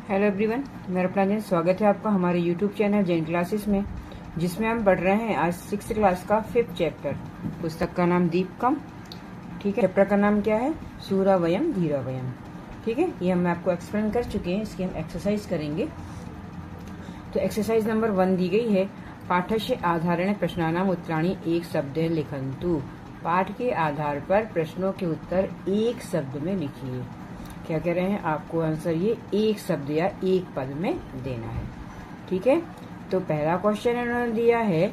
Hello everyone, मेरा plan स्वागत है आपका हमारे यूट्यूब चैनल जैन क्लासेस में, जिसमें हम पढ़ रहे हैं आज 6th क्लास का 5th चैप्टर। पुस्तक का नाम दीपकम। ठीक है, चैप्टर का नाम क्या है? सूरा वयम धीरा वयम। ठीक है, ये हम आपको एक्सप्लेन कर चुके हैं। इसकी हम एक्सरसाइज करेंगे। तो एक्सरसाइज नंबर 1 दी गई है, पाठस्य आधारेण प्रश्नानाम उत्तराणि एक शब्द लिखन्तु। पाठ के आधार पर प्रश्नों के उत्तर एक शब्द में लिखिए। क्या कह रहे हैं? आपको आंसर ये एक शब्द या एक पद में देना है। ठीक है, तो पहला क्वेश्चन इन्होंने दिया है,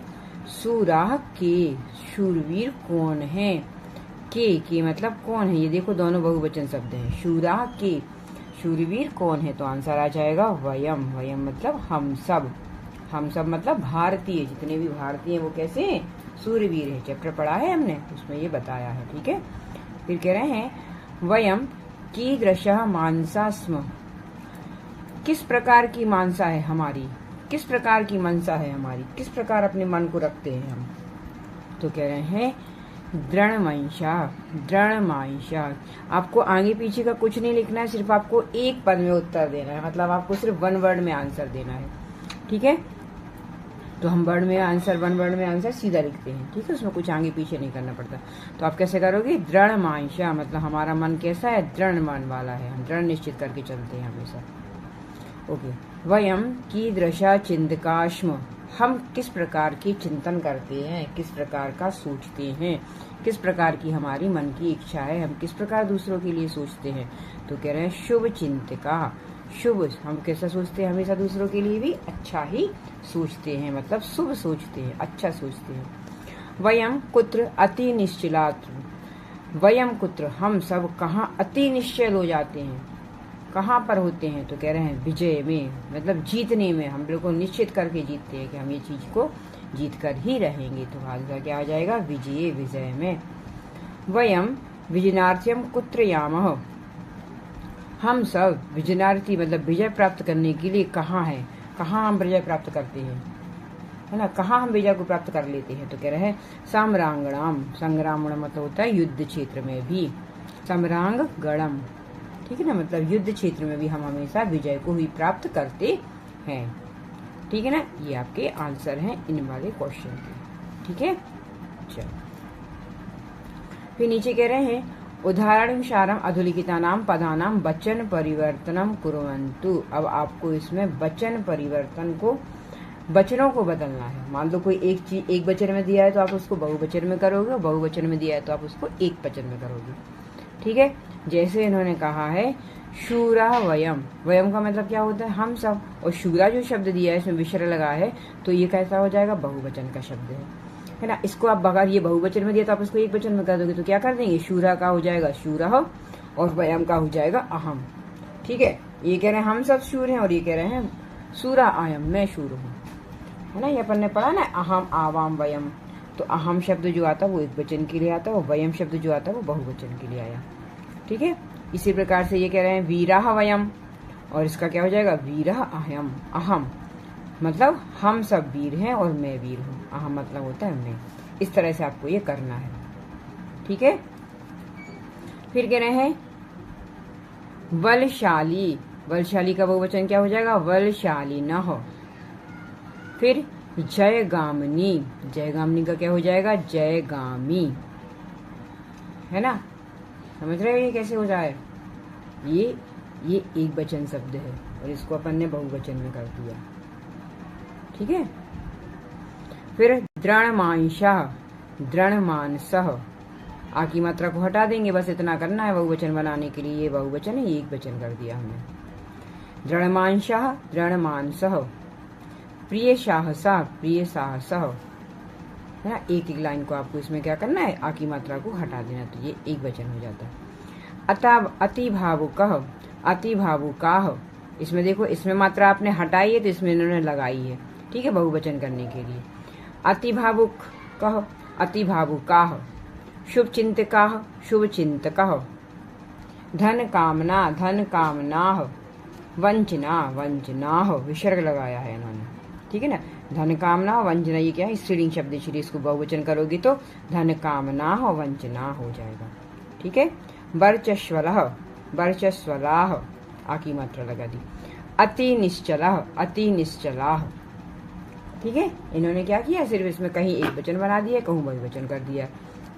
सूराह के शूरवीर कौन है? के मतलब कौन है? ये देखो दोनों बहुवचन शब्द हैं। शूराह के शूरवीर कौन है? तो आंसर आ जाएगा वयम। वयम मतलब हम सब। हम सब मतलब भारतीय, जितने भी भारतीय हैं वो कैसे हैं? शूरवीर है। चैप्टर पढ़ा है हमने, उसमें ये बताया है। ठीक है, फिर कह रहे हैं वयम कीदृशः मानसा स्म। किस प्रकार की मानसा है हमारी? किस प्रकार की मनसा है हमारी? किस प्रकार अपने मन को रखते हैं हम? तो कह रहे हैं दृढ़मंशा। दृढ़मांशा। आपको आगे पीछे का कुछ नहीं लिखना है, सिर्फ आपको एक पद में उत्तर देना है। मतलब आपको सिर्फ वन वर्ड में आंसर देना है। ठीक है, तो हम वन वर्ड में आंसर सीधा लिखते हैं। ठीक है, उसमें कुछ आगे पीछे नहीं करना पड़ता। तो आप कैसे करोगे? दृढ़ मांशा मतलब हमारा मन कैसा है? दृढ़ मन वाला है। हम दृढ़ निश्चित करके चलते हैं हमेशा। ओके, वयम कीदृशा चिंतकाश्म। हम किस प्रकार की चिंतन करते हैं? किस प्रकार का सोचते हैं? किस प्रकार की हमारी मन की इच्छा है? हम किस प्रकार दूसरों के लिए सोचते हैं? तो कह रहे हैं शुभ चिंतका। शुभ, हम कैसा सोचते हैं? हमेशा दूसरों के लिए भी अच्छा ही सोचते हैं, मतलब शुभ सोचते हैं, अच्छा सोचते हैं। वयम कुत्र अति निश्चलात्। वयम कुत्र हम सब कहाँ अति निश्चल हो जाते हैं? कहाँ पर होते हैं? तो कह रहे हैं विजय में, मतलब जीतने में। हम लोग को निश्चित करके जीतते हैं कि हम ये चीज को जीत कर ही रहेंगे। तो आगे क्या आ जाएगा? विजय, विजय में। वयम विजनार्थ्यम कुत्र यामः। हम सब विजनार्थी मतलब विजय प्राप्त करने के लिए कहाँ है? कहाँ हम विजय प्राप्त करते हैं, है ना? कहाँ हम विजय को प्राप्त कर लेते हैं? तो कह रहे हैं समरांगणम। संग्रामण मतलब होता है युद्ध क्षेत्र में भी। समरांग गणम, ठीक है ना, मतलब युद्ध क्षेत्र में भी हम हमेशा विजय को ही प्राप्त करते हैं। ठीक है ना, ये आपके आंसर हैं इन वाले क्वेश्चन के। ठीक है, चलो फिर नीचे कह रहे हैं उदाहरणानुसारम अधोलिखितानाम पदानाम वचन परिवर्तनम कुर्वन्तु। अब आपको इसमें वचन परिवर्तन को, वचनों को बदलना है। मान लो कोई एक चीज एक वचन में दिया है तो आप उसको बहुवचन में करोगे, और बहुवचन में दिया है तो आप उसको एक वचन में करोगे। ठीक है, जैसे इन्होंने कहा है शूरा वयम। वयम का मतलब क्या होता है? हम सब। और शूरा जो शब्द दिया है इसमें विसर्ग लगा है, तो ये कैसा हो जाएगा? बहुवचन का शब्द है ना। इसको आप अगर ये बहुवचन में दिया तो आप उसको एक वचन में कर दोगे, तो क्या कर देंगे? शूरा का हो जाएगा शूरः, और वयम का हो जाएगा अहम। ठीक है, ये कह रहे हैं हम सब शूर हैं, और ये कह रहे हैं सूरा आयम, मैं शूर हूँ, है ना। ये अपन ने पढ़ा ना, अहम आवाम वयम। तो अहम शब्द जो आता है वो एक वचन के लिए आता है, और वयम शब्द जो आता है वो बहुवचन के लिए आया। ठीक है, इसी प्रकार से ये कह रहे हैं वीराह वयम, और इसका क्या हो जाएगा? वीरः अहम। अहम मतलब हम सब वीर हैं और मैं वीर हूँ। अहम मतलब होता है मैं। इस तरह से आपको ये करना है। ठीक है, फिर कह रहे हैं बलशाली। बलशाली का बहुवचन क्या हो जाएगा? बलशालिनः। फिर जयगामिनी। जयगामिनी का क्या हो जाएगा? जयगामी, है ना। समझ रहे हो ये कैसे हो जाए? ये एक वचन शब्द है और इसको अपन ने बहुवचन में कर दिया। ठीक है, फिर दृढ़मांशः। दृढ़मानसः। आ की मात्रा को हटा देंगे, बस इतना करना है बहुवचन बनाने के लिए। ये बहुवचन है, ये एक वचन कर दिया हमने। दृढ़मांशः दृढ़मानसः। प्रिय साहसा प्रिय साहसः, है ना। एक एक लाइन को आपको इसमें क्या करना है? आ की मात्रा को हटा देना, तो ये एक वचन हो जाता है। अति भावुकः अति भावुकाः। इसमें देखो, इसमें मात्रा आपने हटाई है तो इसमें इन्होंने लगाई है। ठीक है, बहुवचन करने के लिए। अति भावुक कह, अति भावुकाः। शुभ चिंतकाः शुभ चिंतकः। धन कामना धन कामनाः। वंचना वंचनाः। विसर्ग लगाया है इन्होंने। ठीक है ना, धन कामना वंचना, ये क्या है? स्त्रीलिंग शब्द। इसलिए इसको बहुवचन करोगे तो धन कामना वंचना हो जाएगा। ठीक है, वर्चस्वलः वर्चस्वलाः। आ की मात्रा लगा दी। अति निश्चला, अति निश्चला। ठीक है, इन्होंने क्या किया, सिर्फ इसमें कहीं एक वचन बना दिया, कहूँ बहुवचन कर दिया।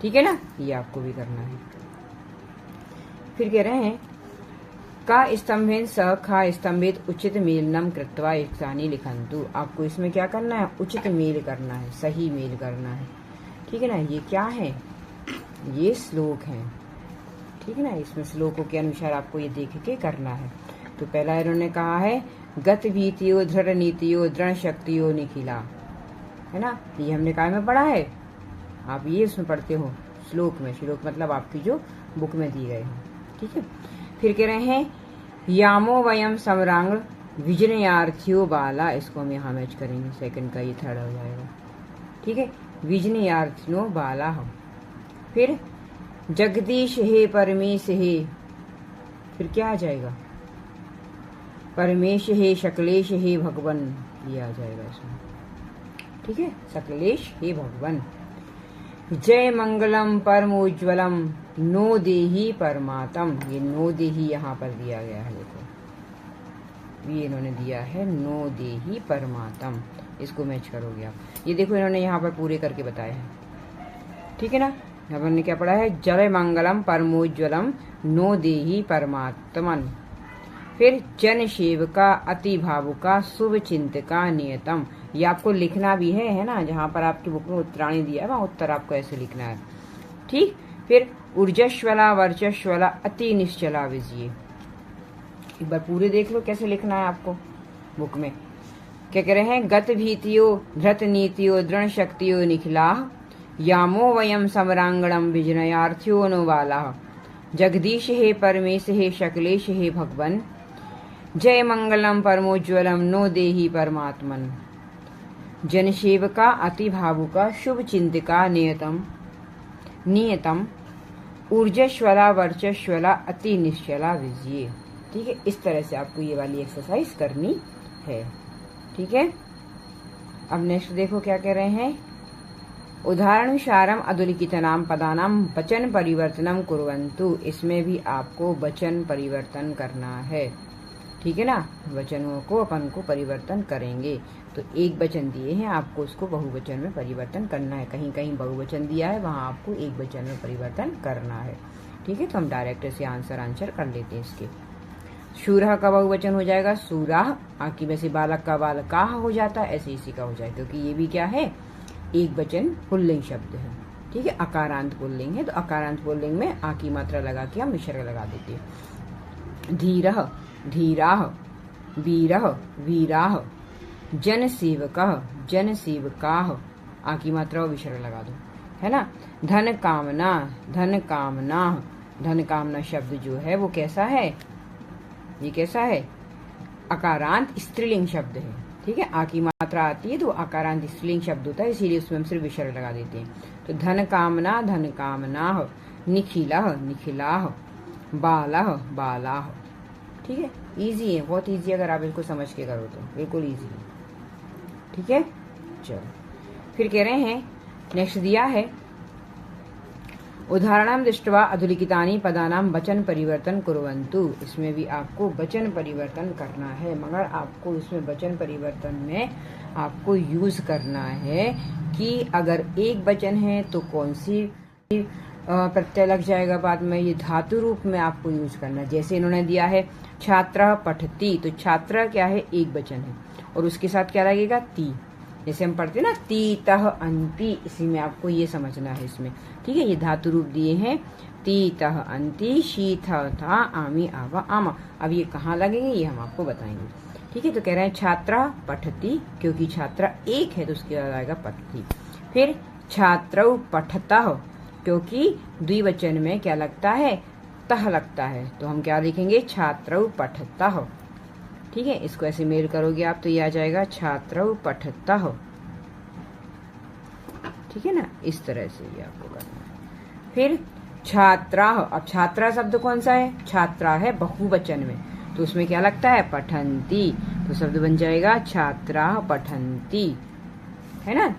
ठीक है ना, ये आपको भी करना है। फिर कह रहे हैं का स्तंभेन स खा स्तंभित उचित मेलनम कृत्वा युक्तानि लिखन्तु। आपको इसमें क्या करना है, उचित मेल करना है, सही मेल करना है। ठीक है ना, ये क्या है, ये श्लोक है। ठीक है ना, इसमें श्लोकों के अनुसार आपको ये देख के करना है। तो पहला इन्होंने कहा है गत भीतियो दृढ़ नीतियो दृढ़ शक्तियो निखिला, है ना, ये हमने काय में पढ़ा है, आप ये इसमें पढ़ते हो श्लोक में। श्लोक मतलब आपकी जो बुक में दी गए हैं। ठीक है, फिर कह रहे हैं यामो वयम समरांग विजनयार्थियो बाला, इसको हम यहाँ मैच करेंगे, सेकंड का ये थर्ड हो जाएगा। ठीक है, विजनयार्थिनो बाला हम। फिर जगदीश हे परमेश हे, फिर क्या आ जाएगा, परमेश हे शकलेश हे भगवन, ये आ जाएगा इसमें। ठीक है, सकलेश हे भगवन। जय मंगलम परमोज्वलम नो देही परमातम, ये नो देही यहाँ पर दिया गया है, देखो ये इन्होंने दिया है नो देही परमातम, इसको मैच करोगे आप। ये देखो इन्होंने यहाँ पर पूरे करके बताया है। ठीक है ना, यहाँ पर हमने क्या पढ़ा है, जय मंगलम परमोज्वलम नो देही परमात्मन। फिर जन सेवका अति भावुका शुभ चिंतका नियतम, ये आपको लिखना भी है ना, जहाँ पर आपकी बुक में उत्तराणी दिया है वहाँ उत्तर आपको ऐसे लिखना है। ठीक, फिर ऊर्जस्वला वर्चस्वला अति निश्चला विजय, एक बार पूरे देख लो कैसे लिखना है आपको बुक में। क्या कह रहे हैं, गत भीतियो धृत नीतियो दृढ़ शक्तियो निखिला यामो वयम समरांगणम विजनयार्थियो नो बाला जगदीश हे परमेश हे शकलेश हे भगवन। जय मंगलम परमोज्वलम नो देही परमात्मन। जनसेवका अति भावुका शुभ चिंतिका नियतम ऊर्जस्वला वर्चस्वला अति निश्चला विजय। ठीक है, इस तरह से आपको ये वाली एक्सरसाइज करनी है। ठीक है, अब नेक्स्ट देखो क्या कह रहे हैं, उदाहरणनुसारम अधोलिखितानां पदानां वचन परिवर्तनम कुर्वन्तु, इसमें भी आपको वचन परिवर्तन करना है। ठीक है ना, वचनों को अपन को परिवर्तन करेंगे। तो एक वचन दिए हैं, आपको उसको बहुवचन में परिवर्तन करना है। कहीं कहीं बहुवचन दिया है, वहाँ आपको एक वचन में परिवर्तन करना है। ठीक है, तो हम डायरेक्ट से आंसर कर लेते हैं इसके। शूरह का बहुवचन हो जाएगा सूराह, आकी वैसे बालक का बालकाह हो जाता है, ऐसे इसी का हो जाएगा, क्योंकि ये भी क्या है, एक वचन पुल्लिंग शब्द है। ठीक है, अकारांत पुल्लिंग है, तो अकारांत पुल्लिंग में आ की मात्रा लगा के हम विसर्ग लगा देते हैं। धीरह धीराह, वीरह वीराह, जन सेवकः जन सेवकाः, आ की मात्रा विसर्ग लगा दो, है ना। धन कामना धन कामना, धन कामना शब्द जो है वो कैसा है, ये कैसा है, अकारांत स्त्रीलिंग शब्द है। ठीक है, आ की मात्रा आती है तो अकारांत स्त्रीलिंग शब्द होता है, इसीलिए उसमें हम सिर्फ विसर्ग लगा देते हैं। तो धन कामना निखिलः निखिलाः, बालः बालाः। ठीक है, इजी है, बहुत इजी, अगर आप इसको समझ के करो तो बिल्कुल इजी है। ठीक है, चलो फिर कह रहे हैं, नेक्स्ट दिया है उदाहरणं दृष्ट्वा अधोलिखितानि पदानां वचन परिवर्तन कुर्वन्तु, इसमें भी आपको वचन परिवर्तन करना है, मगर आपको इसमें वचन परिवर्तन में आपको यूज करना है कि अगर एक वचन है तो कौन सी प्रत्यय लग जाएगा बाद में, ये धातु रूप में आपको यूज करना है। जैसे इन्होंने दिया है छात्र पठती, तो छात्र क्या है, एक वचन है, और उसके साथ क्या लगेगा, ती, जैसे हम पढ़ते हैं ना तीतः अंति, इसी में आपको ये समझना है इसमें। ठीक है, ये धातु रूप दिए हैं, तीतः अंति शीथ था आमी आवा आमा। अब ये कहाँ लगेंगे ये हम आपको बताएंगे। ठीक है, तो कह रहे हैं छात्रा पठती, क्योंकि छात्रा एक है तो उसके बाद आएगा पठती। फिर छात्रौ पठतः, क्योंकि द्विवचन में क्या लगता है, तह लगता है, तो हम क्या लिखेंगे, छात्रौ पठतः। ठीक है, इसको ऐसे मेल करोगे आप तो ये आ जाएगा छात्रौ पठतः। ठीक है ना, इस तरह से ये आपको करना है। फिर छात्रा, अब छात्रा शब्द कौन सा है, छात्रा है बहुवचन में, तो उसमें क्या लगता है, पठन्ति, तो शब्द बन जाएगा छात्रा पठन्ति, है ना,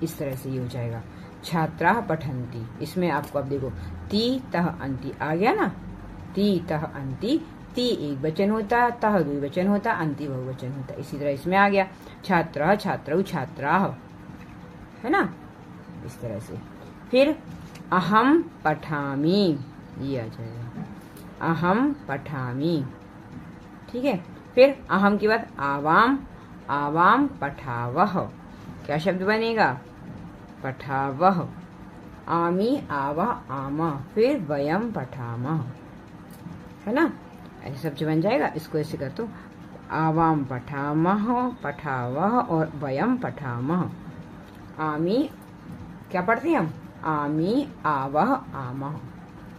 इस तरह से ये हो जाएगा छात्रा पठन्ति। इसमें आपको अब देखो ती तह अंति आ गया ना, ती तह अंति ती एक वचन होता, तह द्विवचन होता, अंति बहुवचन होता। इसी तरह इसमें आ गया छात्रः छात्रौ छात्राः, है ना, इस तरह से। फिर अहम पठामि, ये आ जाएगा अहम पठामि, ठीक है। फिर अहम के बाद आवाम, आवाम पठावः, क्या शब्द बनेगा, पठावः। आमी आवः आमा, फिर वयम पठामः, है ना, ऐसे शब्द बन जाएगा। इसको ऐसे कर दो, आवाम पठामः, पठावः और वयम पठामः। आमी क्या पढ़ते हैं हम, आमी आवः आमः,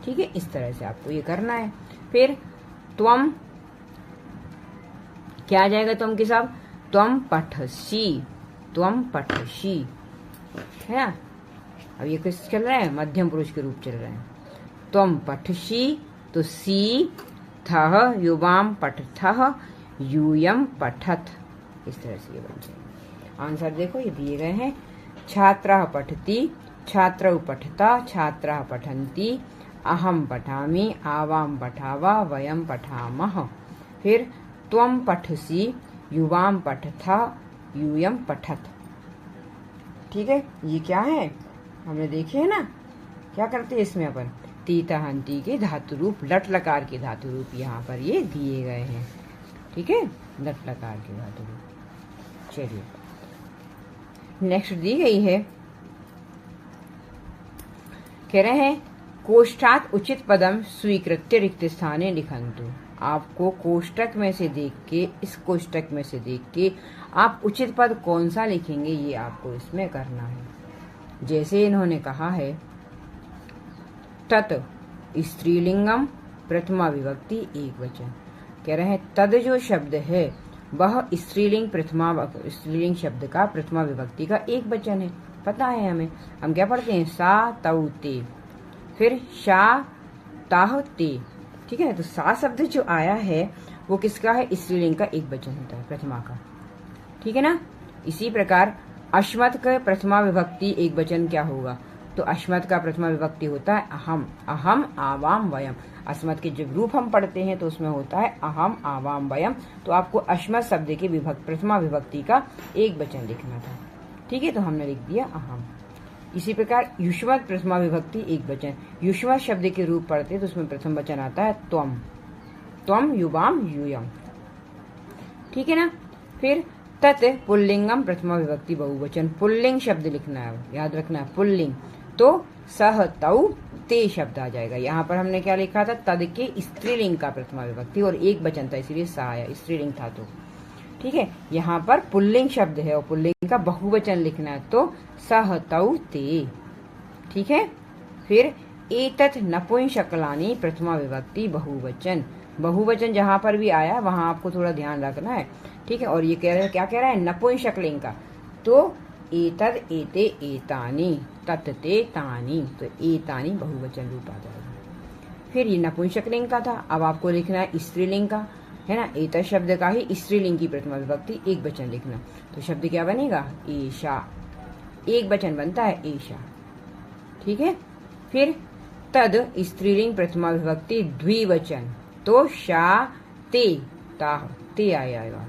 ठीक है। इस तरह से आपको ये करना है। फिर त्वम, क्या आ जाएगा त्वम के साथ, त्वम पठसि, त्वम पठसि, है ना। अब ये किस चल रहा है, मध्यम पुरुष के रूप चल रहे हैं। त्वम पठसि, तो सी थः युवाम पठथः, यूयम पठथ, इस तरह से ये बन जाएगा। आंसर देखो ये दिए गए हैं, छात्रः पठति, छात्रौ पठता, छात्राः पठन्ति, अहम पठामि, आवाम पठावा, वयम पठामः। फिर त्वम पठसि, युवाम पठथा, यूयम पठथ, ठीक है। ये क्या है, हमने देखे है ना, क्या करते हैं इसमें अपन, तीता हंती के धातु रूप, लट लकार के धातु रूप यहाँ पर ये दिए गए हैं, ठीक है, लट लकार के धातु रूप। चलिए नेक्स्ट दी गई है, कह रहे हैं कोष्ठात् उचित पदम स्वीकृत्य रिक्त स्थाने लिखन्तु। आपको कोष्टक में से देख के, इस कोष्टक में से देख के आप उचित पद कौन सा लिखेंगे ये आपको इसमें करना है। जैसे इन्होंने कहा है तत् स्त्रीलिंगम प्रथमा विभक्ति एक वचन, कह रहे हैं तद जो शब्द है वह स्त्रीलिंग शब्द का प्रथमा विभक्ति का एक वचन है, पता है हमें। हम क्या पढ़ते हैं, सा तौ ते, फिर शा ताह ते, ठीक है। तो सा शब्द जो आया है वो किसका है, स्त्रीलिंग का एक वचन होता है, प्रथमा का, ठीक है ना। इसी प्रकार अश्मत का प्रथमा विभक्ति एक वचन क्या होगा, तो अश्मत का प्रथमा विभक्ति होता है अहम, अहम आवाम वयम। अस्मत के जब रूप हम पढ़ते हैं तो उसमें होता है अहम आवाम वयम, तो आपको अश्मत शब्द के प्रथमा विभक्ति का एक वचन लिखना था, ठीक है। तो हमने लिख दिया अहम। इसी प्रकार युष्मत प्रथमा विभक्ति एक वचन, युष्मत शब्द के रूप पढ़ते तो उसमें प्रथम वचन आता है त्वम, त्वम युवाम यूयम, ठीक है ना। फिर तत् पुल्लिंगम प्रथमा विभक्ति बहुवचन, पुल्लिंग शब्द लिखना है, याद रखना है पुल्लिंग, तो सह तौ ते शब्द आ जाएगा। यहाँ पर हमने क्या लिखा था, तद के स्त्रीलिंग का प्रथमा विभक्ति और एक वचन था इसीलिए सा आया, स्त्रीलिंग था तो, ठीक है। यहाँ पर पुल्लिंग शब्द है और पुल्लिंग का बहुवचन लिखना है तो सह तौ ते, ठीक है। फिर एतत् नपुंसकलानि प्रथमा विभक्ति बहुवचन, बहुवचन जहाँ पर भी आया वहां आपको थोड़ा ध्यान रखना है, ठीक है। और ये कह रहे हैं, क्या कह रहा है, नपुंसकलिंग का, तो एतद एते एतानि, तत् ते तानि, तो एतानि बहुवचन रूप आ जाएगा। फिर ये नपुंसकलिंग का था, अब आपको लिखना है स्त्रीलिंग का, है ना। एतत् शब्द का ही स्त्रीलिंग की प्रथमा विभक्ति एक वचन लिखना, तो शब्द क्या बनेगा, ईशा, एक वचन बनता है ईशा, ठीक है। फिर तद स्त्रीलिंग प्रथमा विभक्ति द्विवचन, तो शा ते ताह, ते आएगा,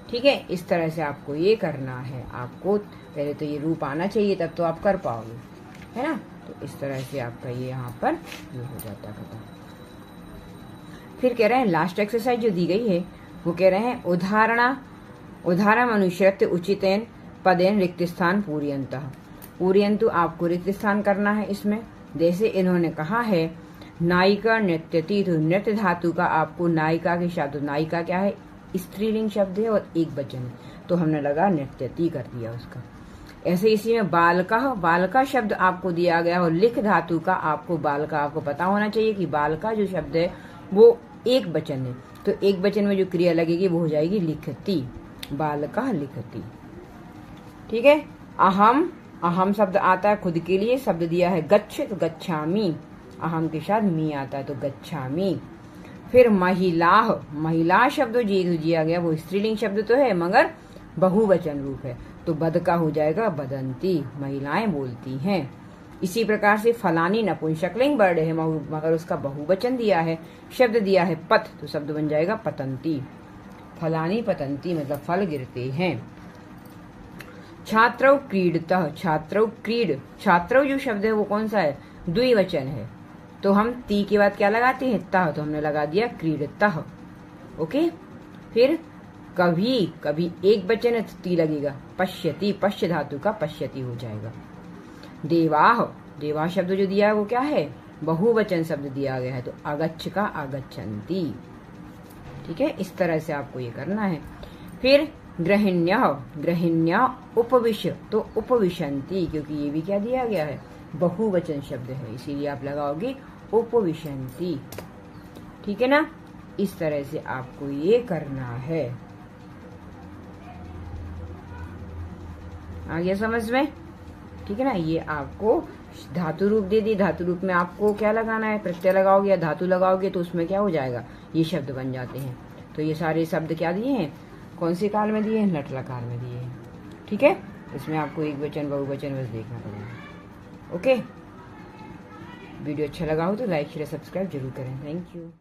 ठीक है। इस तरह से आपको ये करना है, आपको पहले तो ये रूप आना चाहिए तब तो आप कर पाओगे, है ना। तो इस तरह से आपका ये यहाँ पर ये हो जाता है। फिर कह रहे हैं लास्ट एक्सरसाइज जो दी गई है वो कह रहे हैं उदाहरण अनुश्रित उचितेन पदेन रिक्त स्थान पूर्यन्तः, पूर्यन्तु आपको रिक्त स्थान करना है इसमें। जैसे इन्होंने कहा है नायिका नृत्यति, तो नृत्य धातु का आपको नायिका के शब्द, नायिका क्या है, स्त्रीलिंग शब्द है और एक वचन है, तो हमने लगा नृत्यति कर दिया उसका। ऐसे इसी में बालका शब्द आपको दिया गया और लिख धातु का आपको बालका, आपको पता होना चाहिए कि बालका जो शब्द है वो एक वचन है, तो एक वचन में जो क्रिया लगेगी वो हो जाएगी लिखती, बालका लिखती, ठीक है। अहम शब्द आता है खुद के लिए, शब्द दिया है गच्छ, तो गच्छामि, अहम के साथ मी आता है तो गच्छामि। फिर महिला शब्द जो दिया गया वो स्त्रीलिंग शब्द तो है मगर बहुवचन रूप है, तो बद का हो जाएगा बदंती, महिलाएं बोलती हैं। इसी प्रकार से फलानी नपुंसकलिंग वर्ड है मगर उसका बहुवचन दिया है, शब्द दिया है पत, तो शब्द बन जाएगा पतंती। फलानी पतंती मतलब फल गिरते हैं। छात्रौ क्रीडतः, छात्रौ क्रीड, छात्रौ जो शब्द है वो कौन सा है, द्विवचन है, तो हम ती के बाद क्या लगाते हैं, तः, तो हमने लगा दिया क्रीडतः। ओके, फिर कभी, कभी एक वचन है तो ती लगेगा, पश्यति, पश्य धातु का पश्यति हो जाएगा। देवाह, देवाह शब्द जो दिया है वो क्या है, बहुवचन शब्द दिया गया है, तो अगच्छ का आगच्छन्ति। ठीक है, इस तरह से आपको ये करना है। फिर गृहिण्यः, गृहिण्या उपविश्य, तो उपविशन्ति, क्योंकि ये भी क्या दिया गया है, बहुवचन शब्द है, इसीलिए आप लगाओगे उपविशन्ति। ठीक है ना, इस तरह से आपको ये करना है। आ गया समझ में? ठीक है ना, ये आपको धातु रूप दे दी, धातु रूप में आपको क्या लगाना है, प्रत्यय लगाओगे या धातु लगाओगे तो उसमें क्या हो जाएगा, ये शब्द बन जाते हैं। तो ये सारे शब्द क्या दिए हैं, कौन से काल में दिए हैं, लट लकार में दिए हैं। ठीक है, इसमें आपको एक वचन बहुवचन बस देखना पड़ेगा। ओके, वीडियो अच्छा लगा हो तो लाइक शेयर सब्सक्राइब जरूर करें। Thank you.